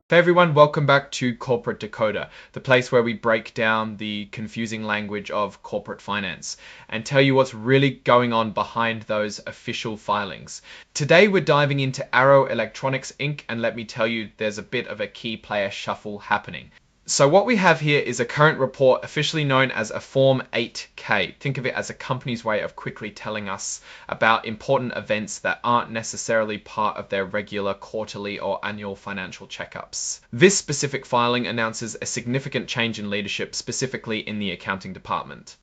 Hey everyone, welcome back to Corporate Decoder, the place where we break down the confusing language of corporate finance and tell you what's really going on behind those official filings. Today we're diving into Arrow Electronics Inc. and let me tell you there's a bit of a key player shuffle happening. So what we have here is a current report officially known as a Form 8K. Think of it as a company's way of quickly telling us about important events that aren't necessarily part of their regular quarterly or annual financial checkups. This specific filing announces a significant change in leadership, specifically in the accounting department.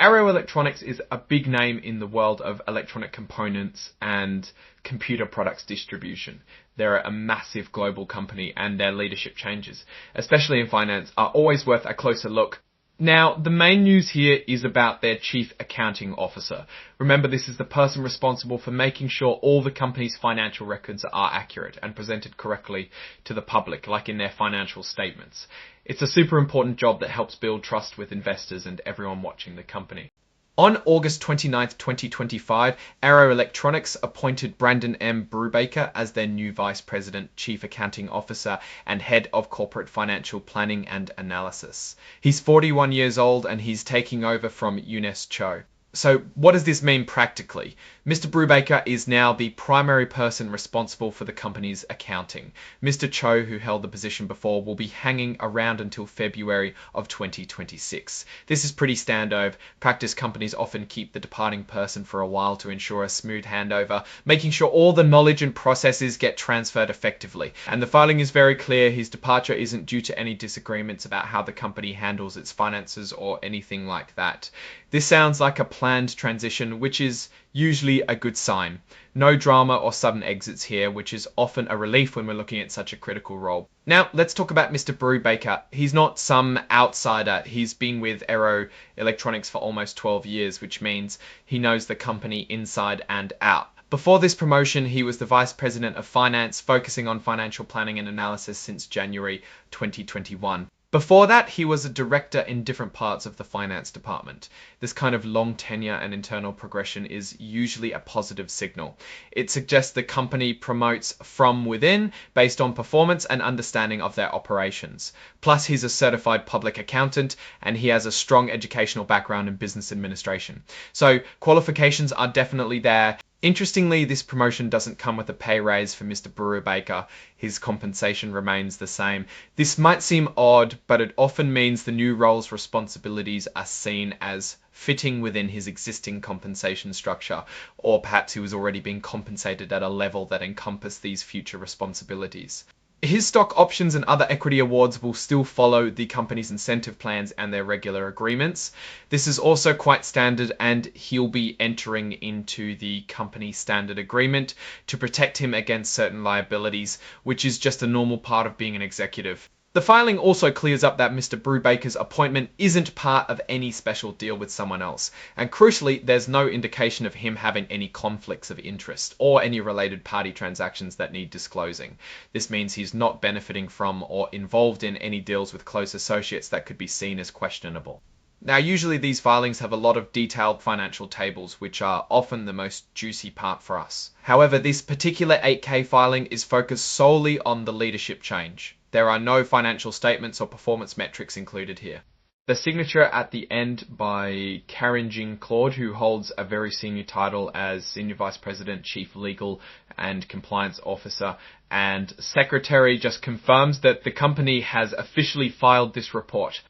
Arrow Electronics is a big name in the world of electronic components and computer products distribution. They're a massive global company and their leadership changes, especially in finance, are always worth a closer look. Now, the main news here is about their Chief Accounting Officer. Remember, this is the person responsible for making sure all the company's financial records are accurate and presented correctly to the public, like in their financial statements. It's a super important job that helps build trust with investors and everyone watching the company. On August 29th, 2025, Arrow Electronics appointed Brandon M. Brubaker as their new Vice President, Chief Accounting Officer, and Head of Corporate Financial Planning and Analysis. He's 41 years old and he's taking over from Eunice Cho. So what does this mean practically? Mr. Brubaker is now the primary person responsible for the company's accounting. Mr. Cho, who held the position before, will be hanging around until February of 2026. This is pretty standard. Practice companies often keep the departing person for a while to ensure a smooth handover, making sure all the knowledge and processes get transferred effectively. And the filing is very clear. His departure isn't due to any disagreements about how the company handles its finances or anything like that. This sounds like a planned transition, which is usually a good sign. No drama or sudden exits here, which is often a relief when we're looking at such a critical role. Now, let's talk about Mr. Brubaker. He's not some outsider. He's been with Arrow Electronics for almost 12 years, which means he knows the company inside and out. Before this promotion, he was the Vice President of Finance, focusing on financial planning and analysis since January 2021. Before that, he was a director in different parts of the finance department. This kind of long tenure and internal progression is usually a positive signal. It suggests the company promotes from within based on performance and understanding of their operations. Plus, he's a certified public accountant and he has a strong educational background in business administration. So qualifications are definitely there. Interestingly, this promotion doesn't come with a pay raise for Mr. Brubaker. His compensation remains the same. This might seem odd, but it often means the new role's responsibilities are seen as fitting within his existing compensation structure, or perhaps he was already being compensated at a level that encompassed these future responsibilities. His stock options and other equity awards will still follow the company's incentive plans and their regular agreements. This is also quite standard and he'll be entering into the company standard agreement to protect him against certain liabilities, which is just a normal part of being an executive. The filing also clears up that Mr. Brubaker's appointment isn't part of any special deal with someone else. And crucially, there's no indication of him having any conflicts of interest or any related party transactions that need disclosing. This means he's not benefiting from or involved in any deals with close associates that could be seen as questionable. Now, usually these filings have a lot of detailed financial tables, which are often the most juicy part for us. However, this particular 8K filing is focused solely on the leadership change. There are no financial statements or performance metrics included here. The signature at the end by Karen Jean Claude, who holds a very senior title as Senior Vice President, Chief Legal and Compliance Officer, and Secretary, just confirms that the company has officially filed this report.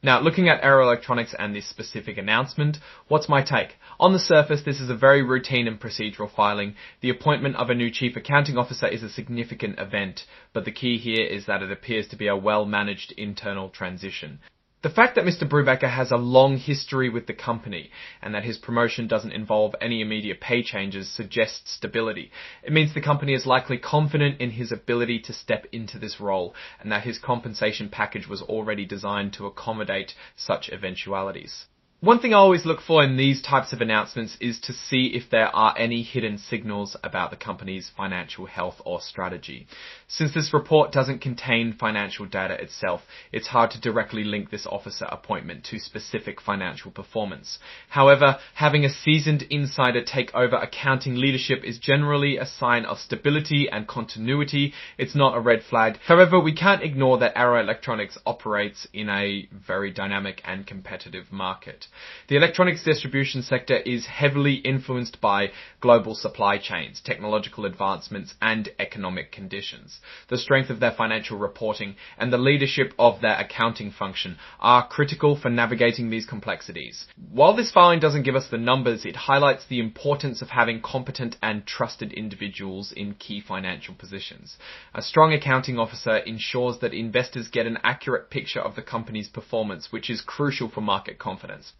Now, looking at Arrow Electronics and this specific announcement, what's my take? On the surface, this is a very routine and procedural filing. The appointment of a new Chief Accounting Officer is a significant event, but the key here is that it appears to be a well-managed internal transition. The fact that Mr. Brubaker has a long history with the company and that his promotion doesn't involve any immediate pay changes suggests stability. It means the company is likely confident in his ability to step into this role and that his compensation package was already designed to accommodate such eventualities. One thing I always look for in these types of announcements is to see if there are any hidden signals about the company's financial health or strategy. Since this report doesn't contain financial data itself, it's hard to directly link this officer appointment to specific financial performance. However, having a seasoned insider take over accounting leadership is generally a sign of stability and continuity. It's not a red flag. However, we can't ignore that Arrow Electronics operates in a very dynamic and competitive market. The electronics distribution sector is heavily influenced by global supply chains, technological advancements, and economic conditions. The strength of their financial reporting and the leadership of their accounting function are critical for navigating these complexities. While this filing doesn't give us the numbers, it highlights the importance of having competent and trusted individuals in key financial positions. A strong accounting officer ensures that investors get an accurate picture of the company's performance, which is crucial for market confidence.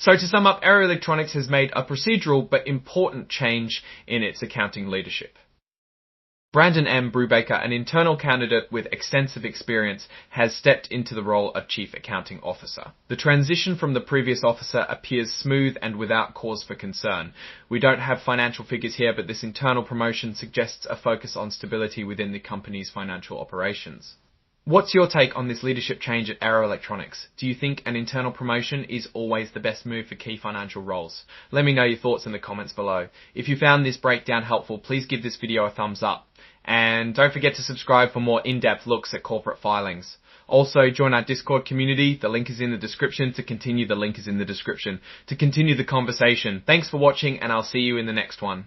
So to sum up, Arrow Electronics has made a procedural but important change in its accounting leadership. Brandon M. Brubaker, an internal candidate with extensive experience, has stepped into the role of Chief Accounting Officer. The transition from the previous officer appears smooth and without cause for concern. We don't have financial figures here, but this internal promotion suggests a focus on stability within the company's financial operations. What's your take on this leadership change at Arrow Electronics? Do you think an internal promotion is always the best move for key financial roles? Let me know your thoughts in the comments below. If you found this breakdown helpful, please give this video a thumbs up. And don't forget to subscribe for more in-depth looks at corporate filings. Also, join our Discord community. The link is in the description. To continue the conversation. Thanks for watching, and I'll see you in the next one.